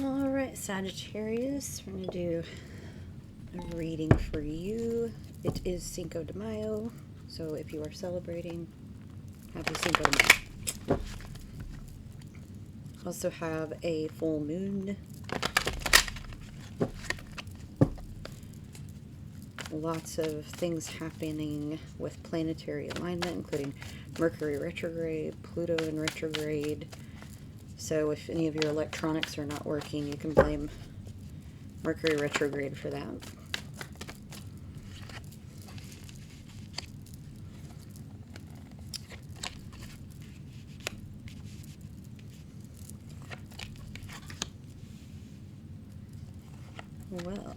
Alright, Sagittarius, we're going to do a reading for you. It is Cinco de Mayo, so if you are celebrating, happy Cinco de Mayo. Also have a full moon. Lots of things happening with planetary alignment, including Mercury retrograde, Pluto in retrograde. So if any of your electronics are not working, you can blame Mercury retrograde for that. Well,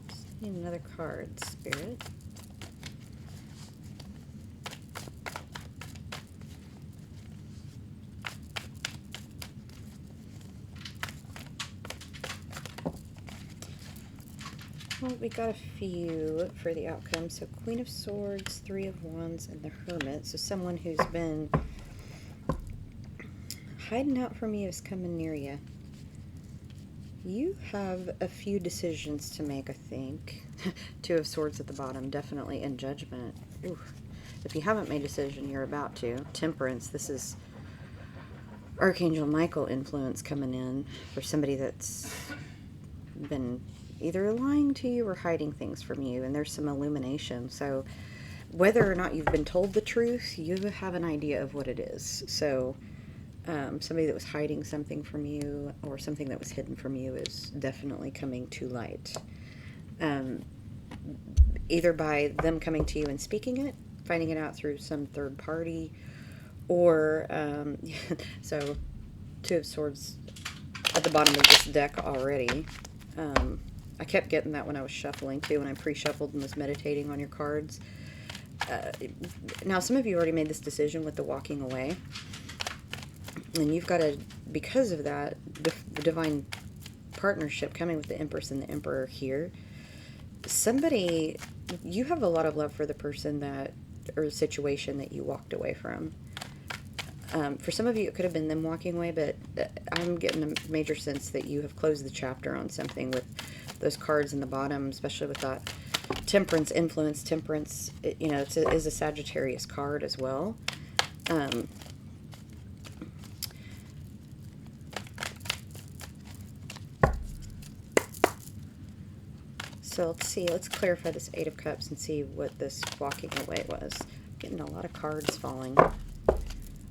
just need another card, Spirit. Well, we got a few for the outcome. So Queen of Swords, Three of Wands, and the Hermit. So someone who's been hiding out from you is coming near you. You have a few decisions to make, I think. Two of Swords at the bottom, definitely in Judgment. Ooh. If you haven't made a decision, you're about to. Temperance, this is Archangel Michael influence coming in for somebody that's been either lying to you or hiding things from you, and there's some illumination. So whether or not you've been told the truth, you have an idea of what it is. So somebody that was hiding something from you or something that was hidden from you is definitely coming to light. Either by them coming to you and speaking it, finding it out through some third party, or so Two of Swords at the bottom of this deck already. I kept getting that when I was shuffling too, when I pre-shuffled and was meditating on your cards. Now, some of you already made this decision with the walking away. And you've got to, because of that, the divine partnership coming with the Empress and the Emperor here. Somebody, you have a lot of love for the person that, or the situation that you walked away from. For some of you, it could have been them walking away, but I'm getting a major sense that you have closed the chapter on something with those cards in the bottom, especially with that Temperance influence. Temperance, you know, is a Sagittarius card as well. So let's see, let's clarify this Eight of Cups and see what this walking away was. Getting a lot of cards falling.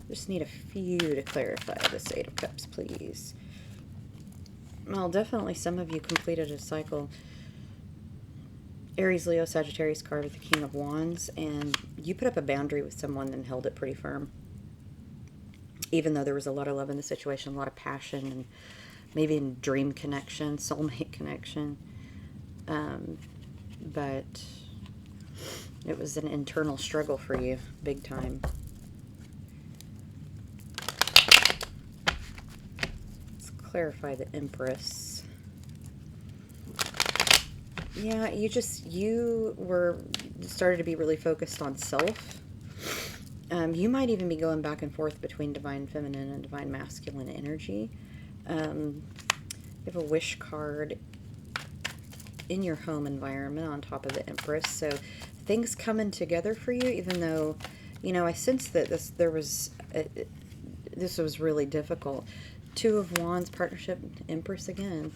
Just need a few to clarify this Eight of Cups, please. Well, definitely some of you completed a cycle. Aries, Leo, Sagittarius card with the King of Wands, and you put up a boundary with someone and held it pretty firm. Even though there was a lot of love in the situation, a lot of passion, and maybe a dream connection, soulmate connection. But it was an internal struggle for you, big time. Let's clarify the Empress. Yeah, you were started to be really focused on self. You might even be going back and forth between divine feminine and divine masculine energy. You have a wish card in your home environment on top of the Empress, so things coming together for you, even though, you know, I sense that this was really difficult. Two of Wands, partnership, Empress again.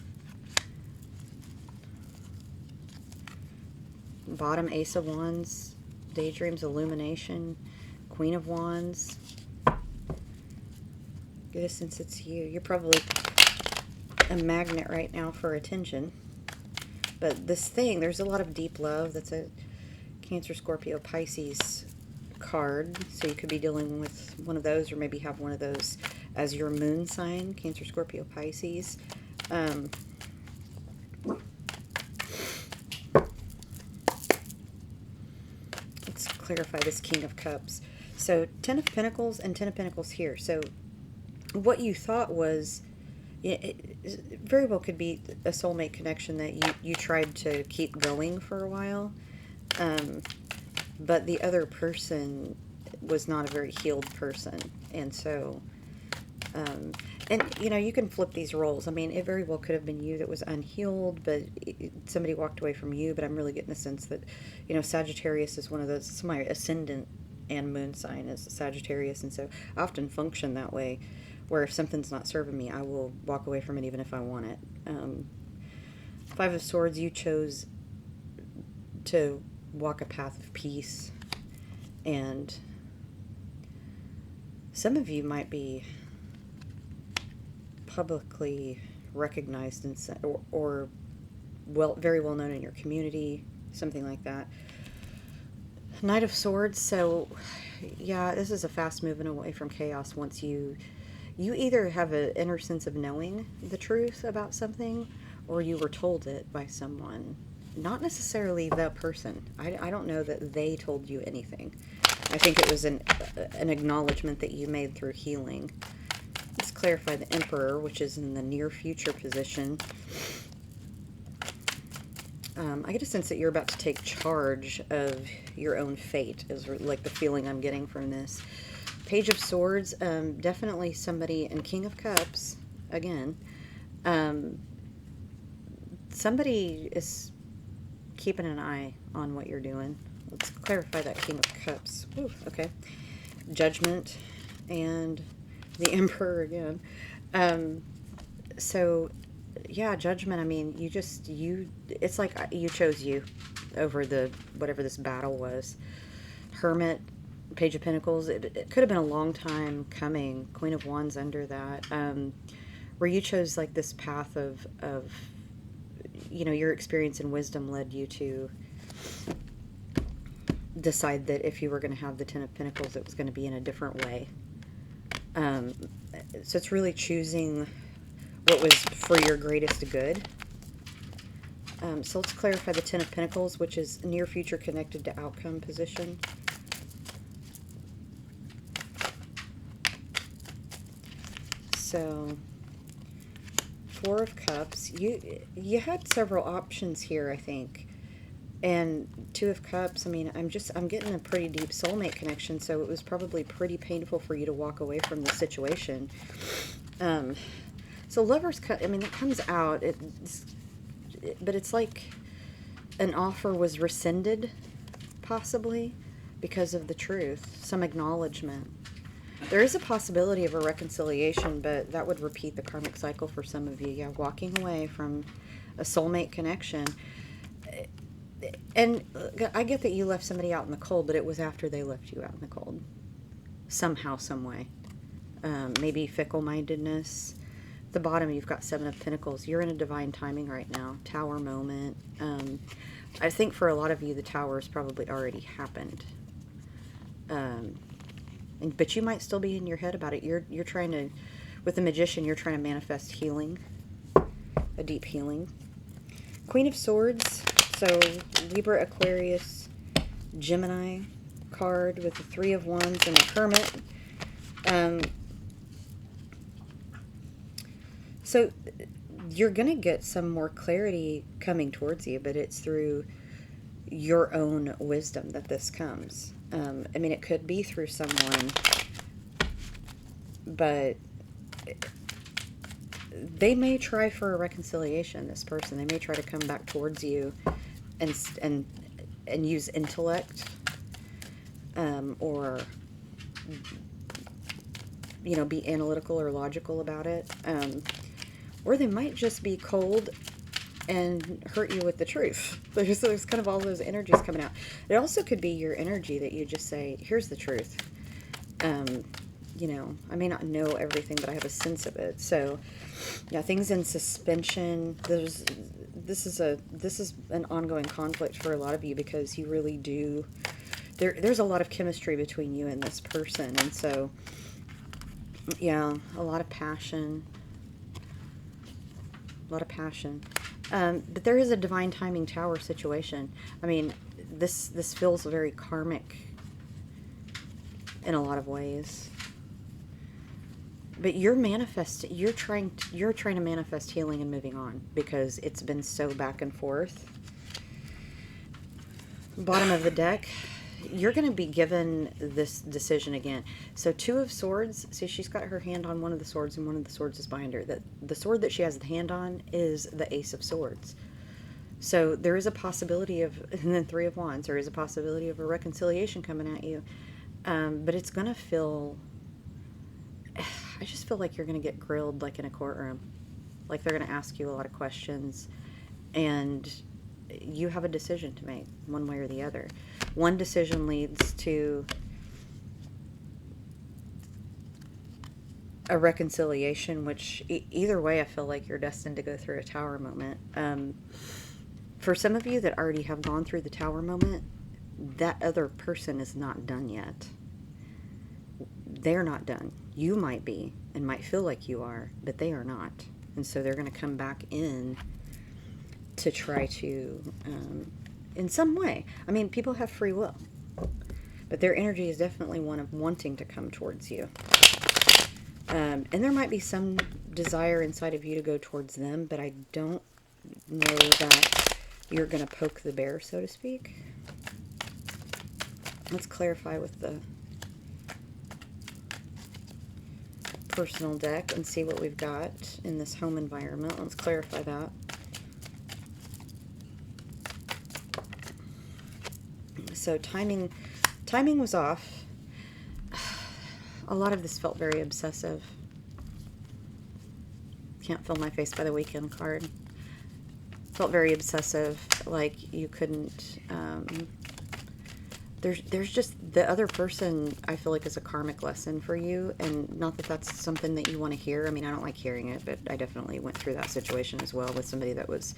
Bottom, Ace of Wands, daydreams, illumination, Queen of Wands. Get a sense it's you. You're probably a magnet right now for attention. But this thing, there's a lot of deep love. That's a Cancer, Scorpio, Pisces card. So you could be dealing with one of those, or maybe have one of those as your moon sign. Cancer, Scorpio, Pisces. Let's clarify this King of Cups. So 10 of Pentacles and 10 of Pentacles here. So what you thought was, it very well could be a soulmate connection that you tried to keep going for a while. but the other person was not a very healed person. And so, and you know, you can flip these roles. I mean, it very well could have been you that was unhealed, but somebody walked away from you. But I'm really getting the sense that, you know, Sagittarius is one of those, it's my ascendant and moon sign is Sagittarius. And so I often function that way, where if something's not serving me, I will walk away from it even if I want it. Five of Swords, you chose to walk a path of peace, and some of you might be publicly recognized and or well, very well known in your community, something like that. Knight of Swords, so yeah, this is a fast moving away from chaos. Once you either have an inner sense of knowing the truth about something, or you were told it by someone, not necessarily the person. I don't know that they told you anything. I think it was an acknowledgement that you made through healing. Let's clarify the Emperor, which is in the near future position. I get a sense that you're about to take charge of your own fate, is like the feeling I'm getting from this. Page of Swords, definitely somebody, and King of Cups, again, somebody is keeping an eye on what you're doing. Let's clarify that King of Cups. Ooh, okay. Judgment and the Emperor again. So, yeah, Judgment, I mean, it's like you chose you over the, whatever this battle was. Hermit, Page of Pentacles, it could have been a long time coming. Queen of Wands under that. Where you chose like this path of, you know, your experience and wisdom led you to decide that if you were going to have the Ten of Pentacles, it was going to be in a different way. So it's really choosing what was for your greatest good. So let's clarify the Ten of Pentacles, which is near future connected to outcome position. So, Four of Cups. You had several options here, I think. And Two of Cups, I mean, I'm getting a pretty deep soulmate connection, so it was probably pretty painful for you to walk away from the situation. So Lover's Cup, I mean, it comes out, but it's like an offer was rescinded, possibly, because of the truth, some acknowledgement. There is a possibility of a reconciliation, but that would repeat the karmic cycle for some of you. Yeah, walking away from a soulmate connection. And I get that you left somebody out in the cold, but it was after they left you out in the cold. Somehow, some way. Maybe fickle-mindedness. At the bottom, you've got Seven of Pentacles. You're in a divine timing right now. Tower moment. I think for a lot of you, the Tower has probably already happened. But you might still be in your head about it. You're trying to, with the Magician, you're trying to manifest healing. A deep healing. Queen of Swords. So, Libra, Aquarius, Gemini card with the Three of Wands and the Hermit. So, you're going to get some more clarity coming towards you, but it's through your own wisdom that this comes. I mean, it could be through someone, but they may try for a reconciliation, this person. They may try to come back towards you and use intellect, or, you know, be analytical or logical about it. Or they might just be cold and hurt you with the truth. There's kind of all those energies coming out. It also could be your energy that you just say, here's the truth. You know, I may not know everything, but I have a sense of it. So, yeah, things in suspension. This is an ongoing conflict for a lot of you, because you really do. There's a lot of chemistry between you and this person, and so, yeah, a lot of passion. A lot of passion. But there is a divine timing Tower situation. I mean, this feels very karmic in a lot of ways. But you're trying to manifest healing and moving on, because it's been so back and forth. Bottom of the deck, you're going to be given this decision again. So Two of Swords, see, she's got her hand on one of the swords and one of the swords is behind her. The sword that she has the hand on is the Ace of Swords. So there is a possibility of, and then Three of Wands, there is a possibility of a reconciliation coming at you. But it's going to feel, I just feel like you're going to get grilled like in a courtroom. Like they're going to ask you a lot of questions and you have a decision to make one way or the other. One decision leads to a reconciliation, which either way, I feel like you're destined to go through a tower moment. For some of you that already have gone through the tower moment, that other person is not done yet. They're not done. You might be and might feel like you are, but they are not. And so they're going to come back in to try to, in some way, I mean, people have free will, but their energy is definitely one of wanting to come towards you. And there might be some desire inside of you to go towards them, but I don't know that you're going to poke the bear, so to speak. Let's clarify with the personal deck and see what we've got in this home environment. Let's clarify that. So timing was off. A lot of this felt very obsessive. Can't Feel My Face by the Weekend card. Felt very obsessive, like you couldn't, there's just, the other person I feel like is a karmic lesson for you, and not that that's something that you want to hear. I mean, I don't like hearing it, but I definitely went through that situation as well with somebody that was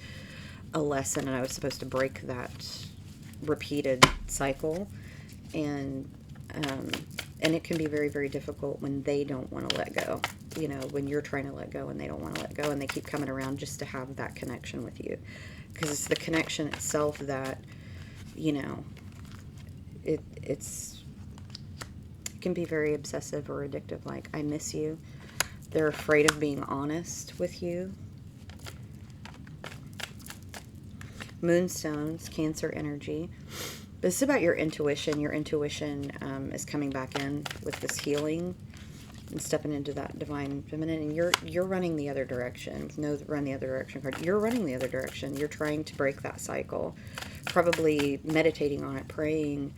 a lesson, and I was supposed to break that repeated cycle, and it can be very, very difficult when they don't want to let go. You know, when you're trying to let go and they don't want to let go, and they keep coming around just to have that connection with you, because it's the connection itself that, you know, it can be very obsessive or addictive. Like, I miss you. They're afraid of being honest with you. Moonstones, Cancer energy. This is about your intuition. Your intuition is coming back in with this healing and stepping into that divine feminine. And you're running the other direction. No run the other direction card. You're running the other direction. You're trying to break that cycle. Probably meditating on it, praying,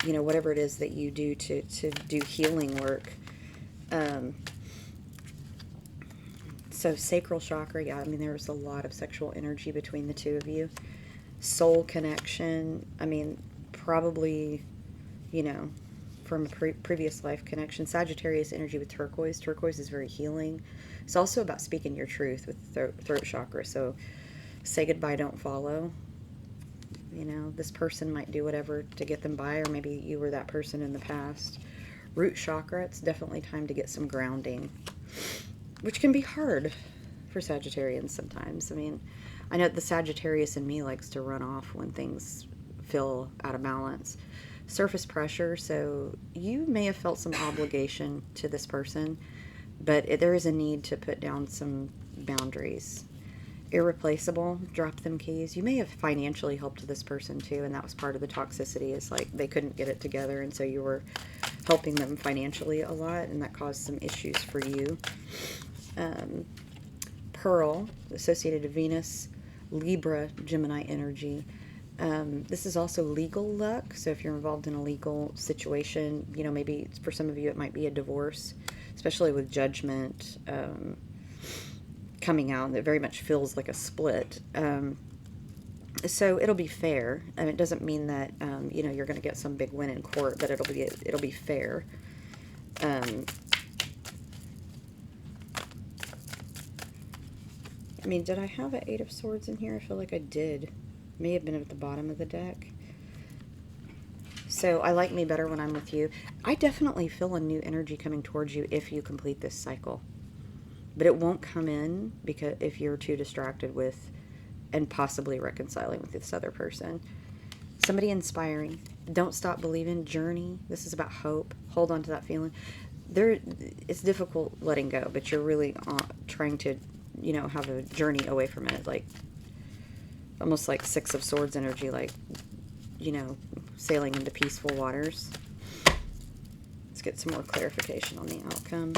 you know, whatever it is that you do to do healing work. So sacral chakra, yeah, I mean, there was a lot of sexual energy between the two of you. Soul connection, I mean, probably, you know, from a previous life connection. Sagittarius energy with turquoise. Turquoise is very healing. It's also about speaking your truth with throat chakra. So say goodbye, don't follow. You know, this person might do whatever to get them by, or maybe you were that person in the past. Root chakra, it's definitely time to get some grounding, which can be hard for Sagittarians sometimes. I mean, I know the Sagittarius in me likes to run off when things feel out of balance. Surface pressure, so you may have felt some obligation to this person, but there is a need to put down some boundaries. Irreplaceable, drop them keys. You may have financially helped this person too, and that was part of the toxicity, is like they couldn't get it together, and so you were helping them financially a lot, and that caused some issues for you. Pearl, associated to Venus, Libra, Gemini energy. This is also legal luck, so if you're involved in a legal situation, you know, maybe for some of you it might be a divorce, especially with judgment coming out, that very much feels like a split. So it'll be fair, and it doesn't mean that you know, you're going to get some big win in court, but it'll be fair. I mean, did I have an Eight of Swords in here? I feel like I did. May have been at the bottom of the deck. So I like me better when I'm with you. I definitely feel a new energy coming towards you if you complete this cycle. But it won't come in because if you're too distracted with and possibly reconciling with this other person. Somebody inspiring. Don't stop believing. Journey. This is about hope. Hold on to that feeling. It's difficult letting go, but you're really trying to, you know, have a journey away from it, like almost like Six of Swords energy, like, you know, sailing into peaceful waters. Let's get some more clarification on the outcome.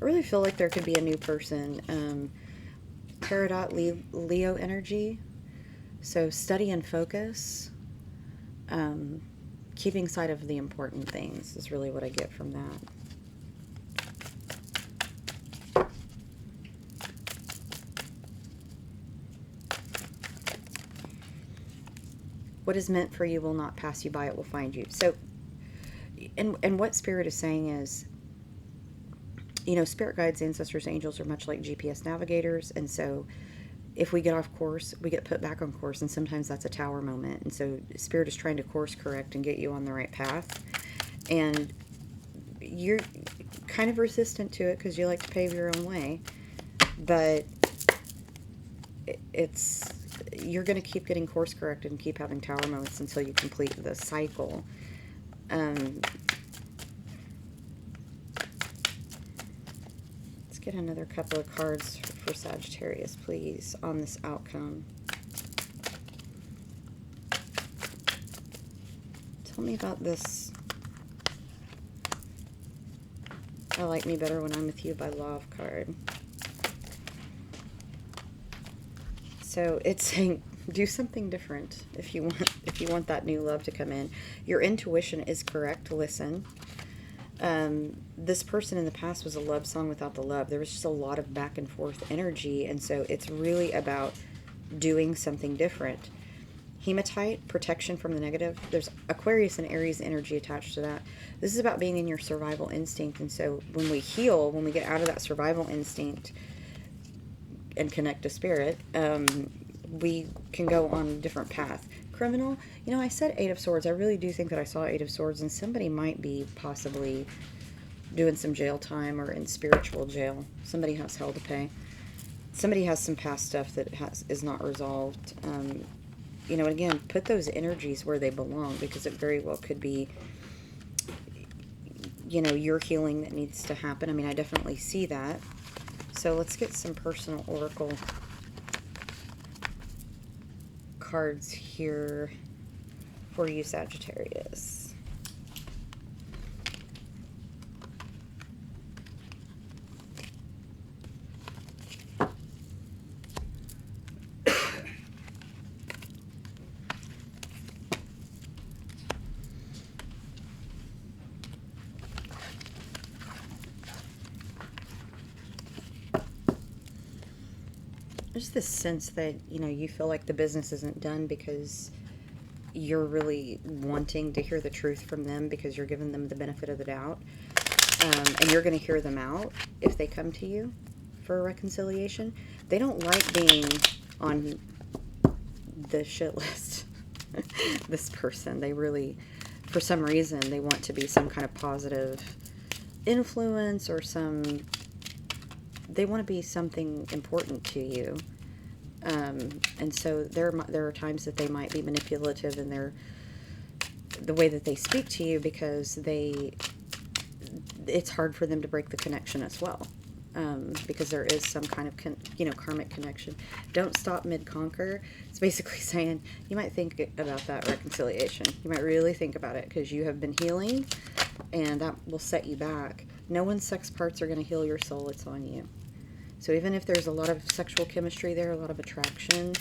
I really feel like there could be a new person. Peridot Leo energy. So study and focus. Keeping sight of the important things is really what I get from that. What is meant for you will not pass you by, it will find you. So, and what Spirit is saying is, you know, spirit guides, ancestors, angels are much like GPS navigators. And so if we get off course, we get put back on course. And sometimes that's a tower moment. And so Spirit is trying to course correct and get you on the right path. And you're kind of resistant to it because you like to pave your own way. But you're going to keep getting course corrected and keep having tower moments until you complete the cycle. Let's get another couple of cards for Sagittarius, please, on this outcome. Tell me about this. I Like Me Better When I'm With You by Love card. So it's saying do something different if you want that new love to come in. Your intuition is correct. Listen. This person in the past was a love song without the love. There was just a lot of back and forth energy, and so it's really about doing something different. Hematite, protection from the negative. There's Aquarius and Aries energy attached to that. This is about being in your survival instinct, and so when we heal, when we get out of that survival instinct and connect to Spirit, we can go on a different path. Criminal, you know, I said Eight of Swords. I really do think that I saw Eight of Swords, and somebody might be possibly doing some jail time or in spiritual jail. Somebody has hell to pay. Somebody has some past stuff that is not resolved. You know, again, put those energies where they belong, because it very well could be, you know, your healing that needs to happen. I mean, I definitely see that. So let's get some personal oracle cards here for you, Sagittarius. There's this sense that, you know, you feel like the business isn't done because you're really wanting to hear the truth from them, because you're giving them the benefit of the doubt. And you're going to hear them out if they come to you for a reconciliation. They don't like being on the shit list. This person, they really, for some reason, they want to be some kind of positive influence or they want to be something important to you. And so there are times that they might be manipulative in the way that they speak to you, because it's hard for them to break the connection as well. Because there is some kind of, karmic connection. Don't stop mid-conquer. It's basically saying you might think about that reconciliation. You might really think about it, because you have been healing, and that will set you back. No one's sex parts are going to heal your soul. It's on you. So even if there's a lot of sexual chemistry there, a lot of attraction,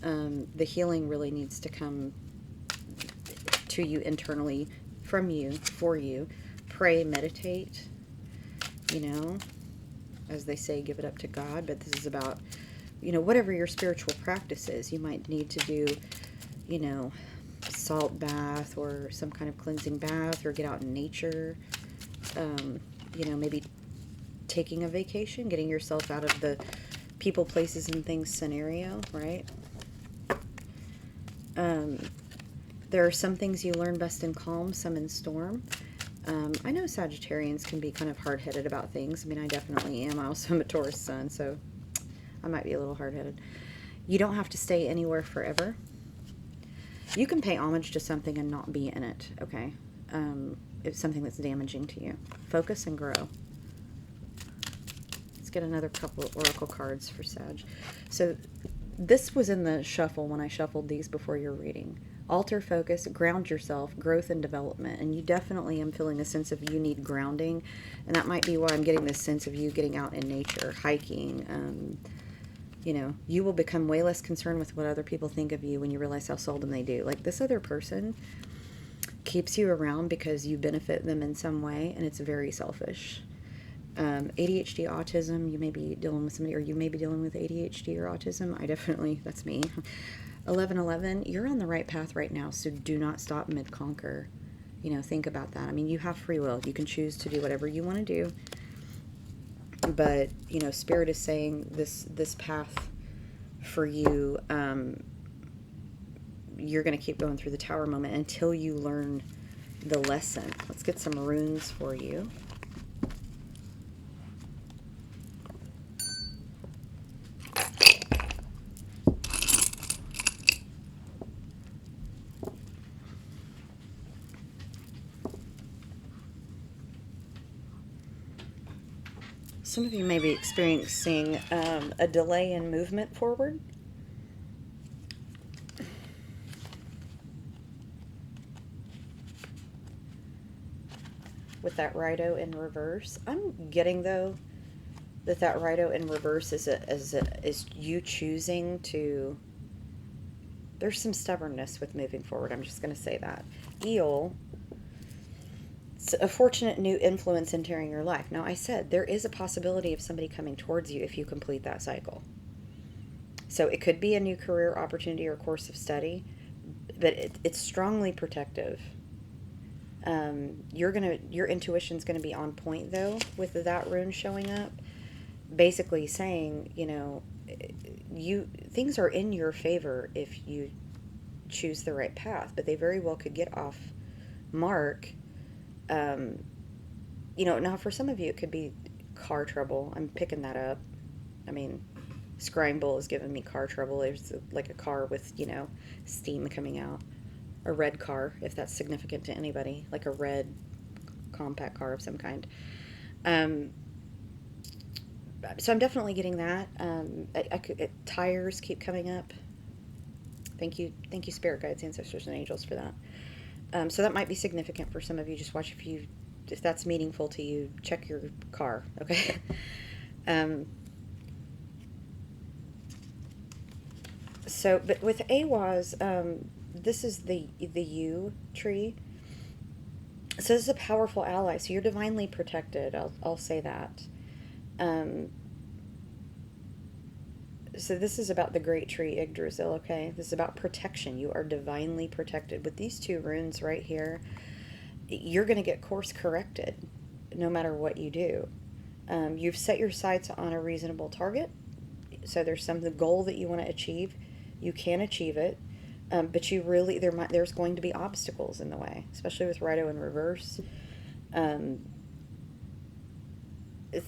the healing really needs to come to you internally, from you, for you. Pray, meditate, as they say, give it up to God. But this is about, whatever your spiritual practice is. You might need to do, salt bath or some kind of cleansing bath, or get out in nature. Maybe taking a vacation, getting yourself out of the people, places, and things scenario, right? There are some things you learn best in calm, some in storm. I know Sagittarians can be kind of hard-headed about things. I mean, I definitely am. I also am a Taurus sun, so I might be a little hard-headed. You don't have to stay anywhere forever. You can pay homage to something and not be in it, okay? It's something that's damaging to you. Focus and grow. Let's get another couple of oracle cards for Sag. So this was in the shuffle when I shuffled these before your reading. Alter focus, ground yourself, growth and development. And you definitely am feeling a sense of you need grounding. And that might be why I'm getting this sense of you getting out in nature, hiking. You know, you will become way less concerned with what other people think of you when you realize how seldom they do. Like, this other person keeps you around because you benefit them in some way, and it's very selfish. ADHD, autism, you may be dealing with somebody, or you may be dealing with ADHD or autism. I definitely, that's me. 1111, you're on the right path right now, so do not stop mid-conquer. You know, think about that. I mean, you have free will. You can choose to do whatever you want to do. But, you know, Spirit is saying this path for you, you're going to keep going through the Tower moment until you learn the lesson. Let's get some runes for you. Some of you may be experiencing a delay in movement forward. With that Righto in reverse. I'm getting, though, that Righto in reverse is you choosing to... There's some stubbornness with moving forward. I'm just going to say that. Eel... It's a fortunate new influence entering your life. Now, I said there is a possibility of somebody coming towards you if you complete that cycle. So it could be a new career opportunity or course of study, but it's strongly protective. Your intuition's going to be on point, though, with that rune showing up. Basically saying, you know, things are in your favor if you choose the right path, but they very well could get off mark. You know, now for some of you, it could be car trouble. I'm picking that up. I mean, Scramble is giving me car trouble. There's like a car with, you know, steam coming out. A red car, if that's significant to anybody, like a red compact car of some kind. So I'm definitely getting that. Tires keep coming up. Thank you, Spirit Guides, Ancestors, and Angels for that. So that might be significant for some of you. Just watch if that's meaningful to you. Check your car, okay? So, but with Awaz, this is the U tree. So this is a powerful ally. So you're divinely protected. I'll say that. So this is about the great tree Yggdrasil, okay? This is about protection. You are divinely protected. With these two runes right here, you're going to get course corrected no matter what you do. You've set your sights on a reasonable target. So there's the goal that you want to achieve. You can achieve it. But you really, there's going to be obstacles in the way, especially with Righto in reverse.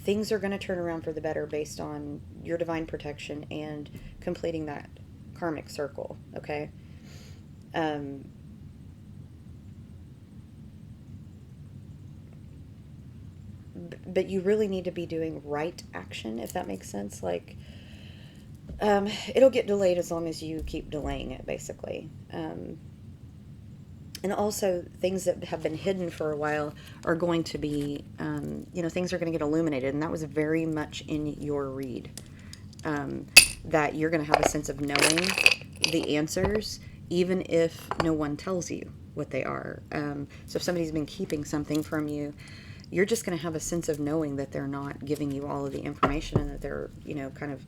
Things are going to turn around for the better based on your divine protection and completing that karmic circle, okay? But you really need to be doing right action, if that makes sense. Like, it'll get delayed as long as you keep delaying it, basically. And also, things that have been hidden for a while are going to be, things are going to get illuminated. And that was very much in your read. That you're going to have a sense of knowing the answers, even if no one tells you what they are. So if somebody's been keeping something from you, you're just going to have a sense of knowing that they're not giving you all of the information and that they're,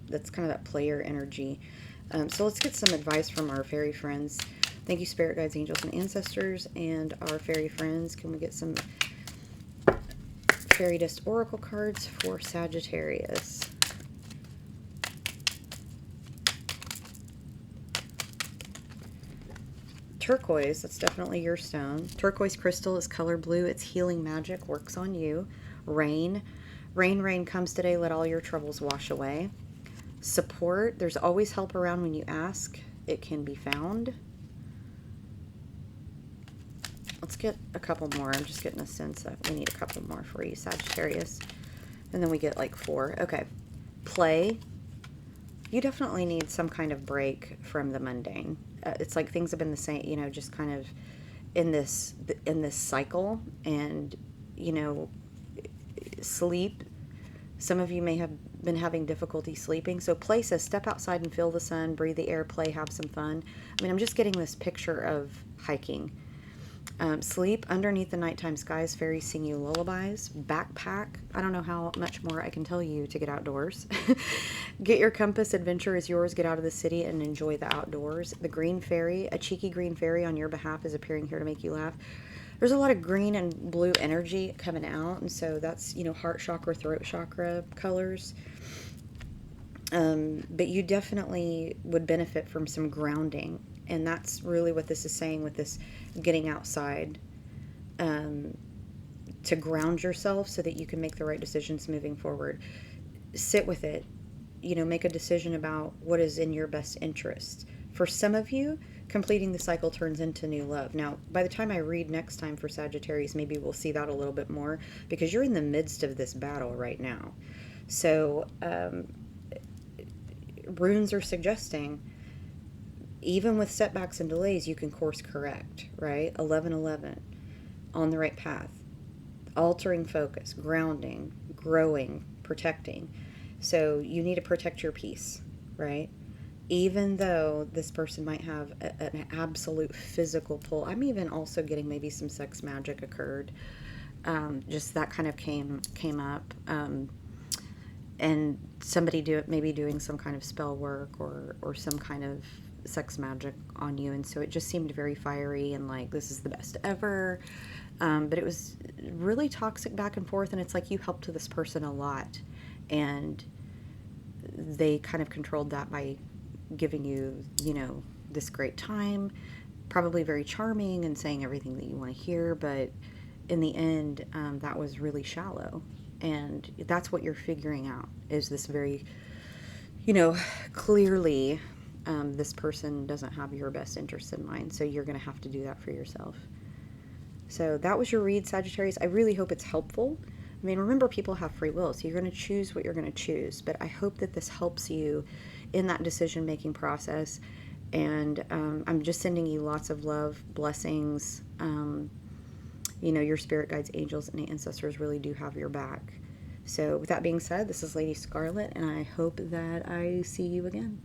that's kind of that player energy. So let's get some advice from our fairy friends. Thank you, Spirit Guides, Angels, and Ancestors, and our fairy friends. Can we get some Fairy Dust Oracle cards for Sagittarius? Turquoise, that's definitely your stone. Turquoise crystal is color blue. It's healing magic, works on you. Rain. Rain comes today. Let all your troubles wash away. Support. There's always help around when you ask. It can be found. Let's get a couple more. I'm just getting a sense that we need a couple more for you, Sagittarius. And then we get like 4. Okay. Play. You definitely need some kind of break from the mundane. it's like things have been the same, you know, just kind of in this cycle. And, you know, sleep, some of you may have been having difficulty sleeping. So play says step outside and feel the sun, breathe the air, play, have some fun. I mean, I'm just getting this picture of hiking. Sleep underneath the nighttime skies, fairies sing you lullabies. Backpack. I don't know how much more I can tell you to get outdoors. Get your compass, adventure is yours. Get out of the city and enjoy the outdoors. The green fairy, a cheeky green fairy on your behalf is appearing here to make you laugh. There's a lot of green and blue energy coming out, and so that's, you know, heart chakra, throat chakra colors. But you definitely would benefit from some grounding. And that's really what this is saying with this getting outside, to ground yourself so that you can make the right decisions moving forward. Sit with it, you know, make a decision about what is in your best interest. For some of you, completing the cycle turns into new love. Now, by the time I read next time for Sagittarius, maybe we'll see that a little bit more, because you're in the midst of this battle right now. So, runes are suggesting, even with setbacks and delays, you can course correct, right? 1111, on the right path, altering focus, grounding, growing, protecting. So you need to protect your peace, right? Even though this person might have an absolute physical pull. I'm even also getting maybe some sex magic occurred. Just that kind of came up. And somebody maybe doing some kind of spell work or some kind of sex magic on you, and so it just seemed very fiery and like this is the best ever, but it was really toxic back and forth, and it's like you helped this person a lot, and they kind of controlled that by giving you, you know, this great time, probably very charming and saying everything that you want to hear, but in the end, that was really shallow. And that's what you're figuring out, is this very, you know, clearly, this person doesn't have your best interest in mind, so you're going to have to do that for yourself. So that was your read, Sagittarius. I really hope it's helpful. I mean, remember, people have free will, so you're going to choose what you're going to choose, but I hope that this helps you in that decision-making process, and I'm just sending you lots of love, blessings. You know, your spirit guides, angels, and ancestors really do have your back. So with that being said, this is Lady Scarlett, and I hope that I see you again.